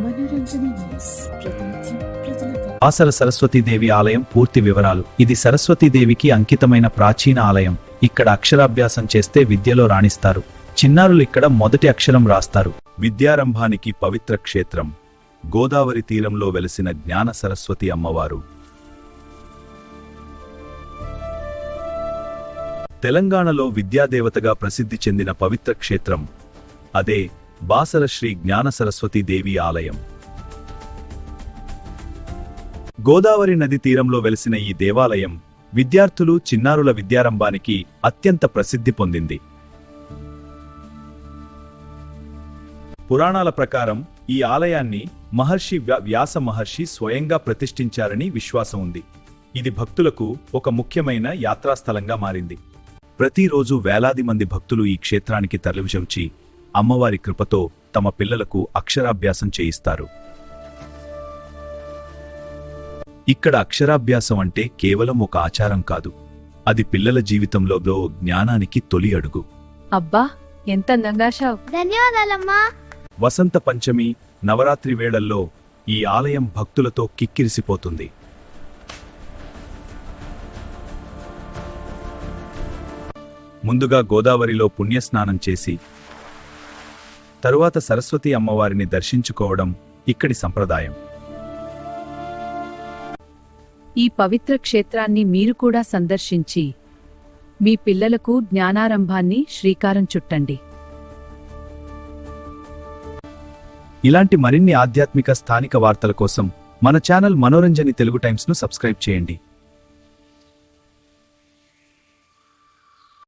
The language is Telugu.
మనోరంజని న్యూస్ ప్రతినిత్యం ప్రజలకు బాసర సరస్వతీదేవి ఆలయం పూర్తి వివరాలు. ఇది సరస్వతీదేవికి అంకితమైన ప్రాచీన ఆలయం. ఇక్కడ అక్షరాభ్యాసం చేస్తే విద్యలో రాణిస్తారు. చిన్నారులు ఇక్కడ మొదటి అక్షరం రాస్తారు. విద్యారంభానికి పవిత్ర క్షేత్రం. గోదావరి తీరంలో వెలసిన జ్ఞాన సరస్వతి అమ్మవారు. తెలంగాణలో విద్యాదేవతగా ప్రసిద్ధి చెందిన పవిత్ర క్షేత్రం అదే బాసర శ్రీ జ్ఞాన సరస్వతీ దేవి ఆలయం. గోదావరి నది తీరంలో వెలసిన ఈ దేవాలయం విద్యార్థులు, చిన్నారుల విద్యారంభానికి అత్యంత ప్రసిద్ధి పొందింది. పురాణాల ప్రకారం ఈ ఆలయాన్ని మహర్షి వ్యాస మహర్షి స్వయంగా ప్రతిష్ఠించారని విశ్వాసం ఉంది. ఇది భక్తులకు ఒక ముఖ్యమైన యాత్రాస్థలంగా మారింది. ప్రతిరోజు వేలాది మంది భక్తులు ఈ క్షేత్రానికి తరలివచ్చి అమ్మవారి కృపతో తమ పిల్లలకు అక్షరాభ్యాసం చేయిస్తారు. ఇక్కడ అక్షరాభ్యాసం అంటే కేవలం ఒక ఆచారం కాదు, అది పిల్లల జీవితంలో జ్ఞానానికి తొలి అడుగు. అబ్బా, ఎంత అందంగా షావ్. ధన్యవాదాలమ్మా. వసంత పంచమి, నవరాత్రి వేళల్లో ఈ ఆలయం భక్తులతో కిక్కిరిసిపోతుంది. ముందుగా గోదావరిలో పుణ్యస్నానం చేసి తరువాత సరస్వతి అమ్మవారిని దర్శించుకోవడం ఇక్కడి సంప్రదాయం. ఈ పవిత్ర క్షేత్రాన్ని మీరు కూడా సందర్శించి మీ పిల్లలకు జ్ఞానారంభాన్ని శ్రీకారం చుట్టండి. ఇలాంటి మరిన్ని ఆధ్యాత్మిక స్థానిక వార్తల కోసం మన ఛానల్ మనోరంజని తెలుగు టైమ్స్ను సబ్స్క్రైబ్ చేయండి.